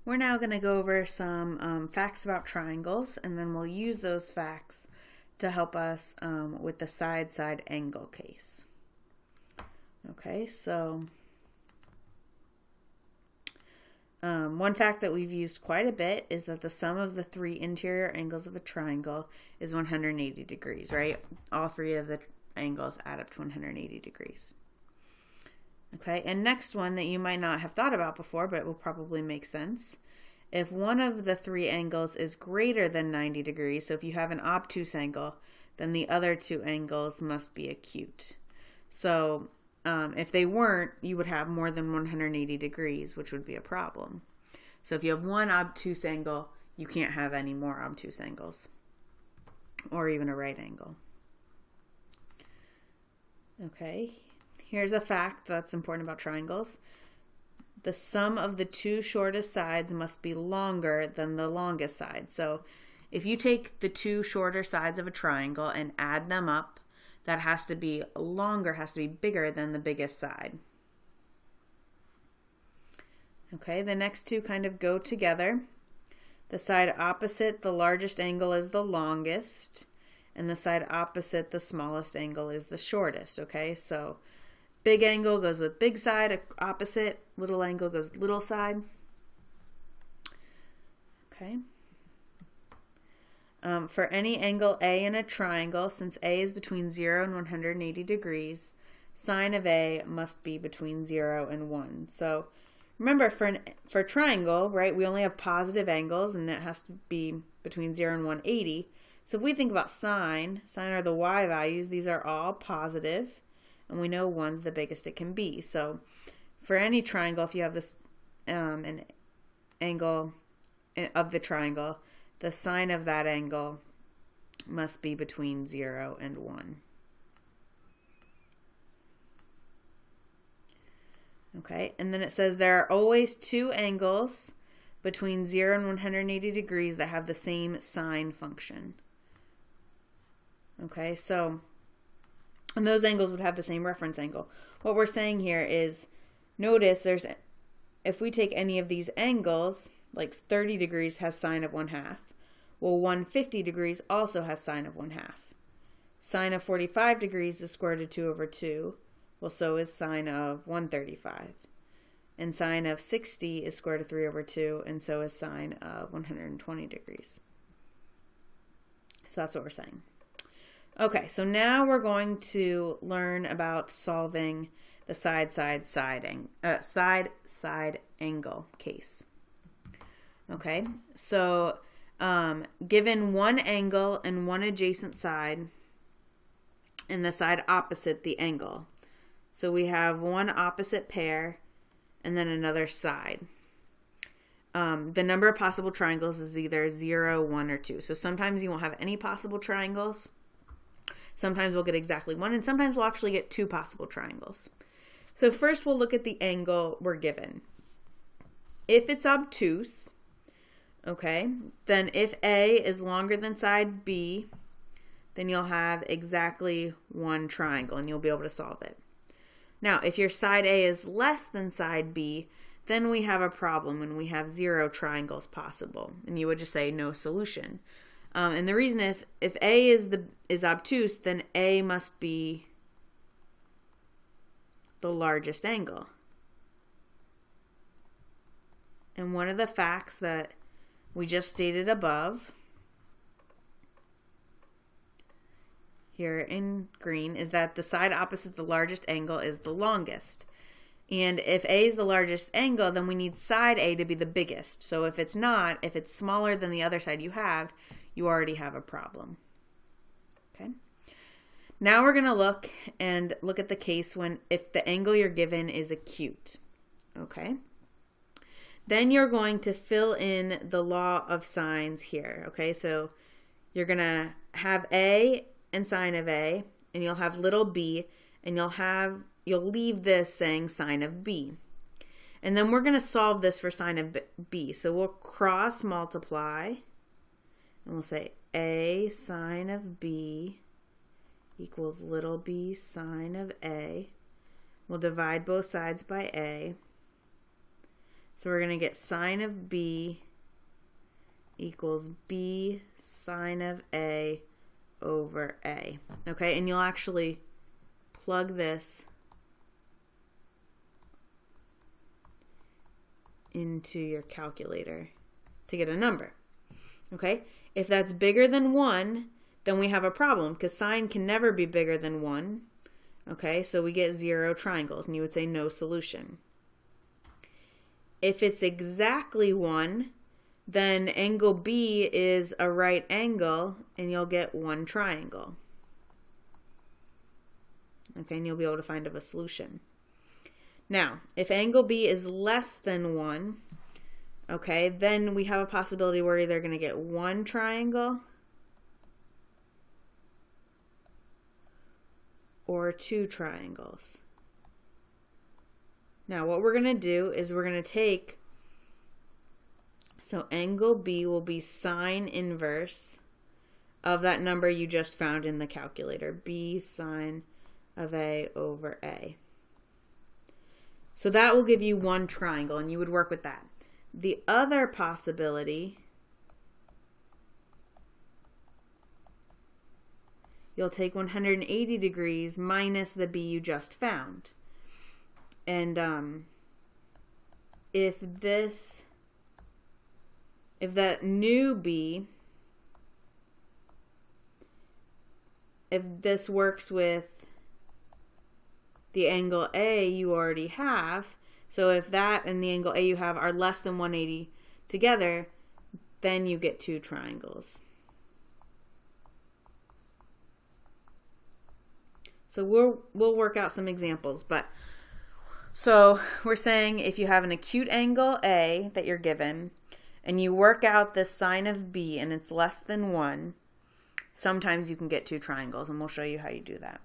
We're now going to go over some facts about triangles, and then we'll use those facts to help us with the side-side angle case. Okay, so one fact that we've used quite a bit is that the sum of the three interior angles of a triangle is 180 degrees, right? All three of the angles add up to 180 degrees. Okay, and next one that you might not have thought about before, but it will probably make sense. If one of the three angles is greater than 90 degrees, so if you have an obtuse angle, then the other two angles must be acute. So if they weren't, you would have more than 180 degrees, which would be a problem. So if you have one obtuse angle, you can't have any more obtuse angles, or even a right angle. Okay, here's a fact that's important about triangles. The sum of the two shortest sides must be longer than the longest side. So if you take the two shorter sides of a triangle and add them up, that has to be longer, has to be bigger than the biggest side. Okay, the next two kind of go together. The side opposite the largest angle is the longest, and the side opposite the smallest angle is the shortest. Okay, so big angle goes with big side, opposite, little angle goes with little side. Okay. For any angle A in a triangle, since A is between 0 and 180 degrees, sine of A must be between 0 and 1. So remember, for a triangle, right, we only have positive angles, and it has to be between 0 and 180. So if we think about sine are the y values. These are all positive, and we know 1's the biggest it can be. So for any triangle, if you have this an angle of the triangle, the sine of that angle must be between 0 and 1. Okay, and then it says there are always two angles between 0 and 180 degrees that have the same sine function. Okay, so, and those angles would have the same reference angle. What we're saying here is, notice if we take any of these angles, like 30 degrees has sine of 1/2. Well, 150 degrees also has sine of 1/2. Sine of 45 degrees is square root of 2 over 2. Well, so is sine of 135. And sine of 60 is square root of 3 over 2, and so is sine of 120 degrees. So that's what we're saying. Okay, so now we're going to learn about solving the side-side angle case. Okay, so given one angle and one adjacent side and the side opposite the angle. So we have one opposite pair and then another side. The number of possible triangles is either 0, 1, or 2. So sometimes you won't have any possible triangles. Sometimes we'll get exactly one, and sometimes we'll actually get two possible triangles. So first we'll look at the angle we're given. If it's obtuse, okay, then if A is longer than side B, then you'll have exactly one triangle and you'll be able to solve it. Now, if your side A is less than side B, then we have a problem and we have 0 triangles possible, and you would just say no solution. And the reason, if A is obtuse, then A must be the largest angle. And one of the facts that we just stated above, here in green, is that the side opposite the largest angle is the longest. And if A is the largest angle, then we need side A to be the biggest. So if it's not, if it's smaller than the other side you already have a problem. Okay. Now we're going to look at the case if the angle you're given is acute. Okay. Then you're going to fill in the law of sines here. Okay, so you're going to have A and sine of A, and you'll have little b, and you'll leave this saying sine of b. And then we're going to solve this for sine of b. So we'll cross multiply, and we'll say A sine of b equals little b sine of A. We'll divide both sides by A. So we're going to get sine of B equals B sine of A over A. Okay, and you'll actually plug this into your calculator to get a number. Okay, if that's bigger than 1, then we have a problem because sine can never be bigger than 1. Okay, so we get 0 triangles, and you would say no solution. If it's exactly 1, then angle B is a right angle, and you'll get 1 triangle. Okay, and you'll be able to find a solution. Now, if angle B is less than 1, okay, then we have a possibility we're either going to get 1 triangle or 2 triangles. Now, what we're going to do is we're going to take, so angle B will be sine inverse of that number you just found in the calculator, B sine of A over A. So that will give you 1 triangle, and you would work with that. The other possibility, you'll take 180 degrees minus the B you just found. And if that new B, if this works with the angle A you already have, so if that and the angle A you have are less than 180 together, then you get 2 triangles. So we'll work out some examples, but so we're saying if you have an acute angle A that you're given and you work out this sine of B and it's less than 1, sometimes you can get 2 triangles, and we'll show you how you do that.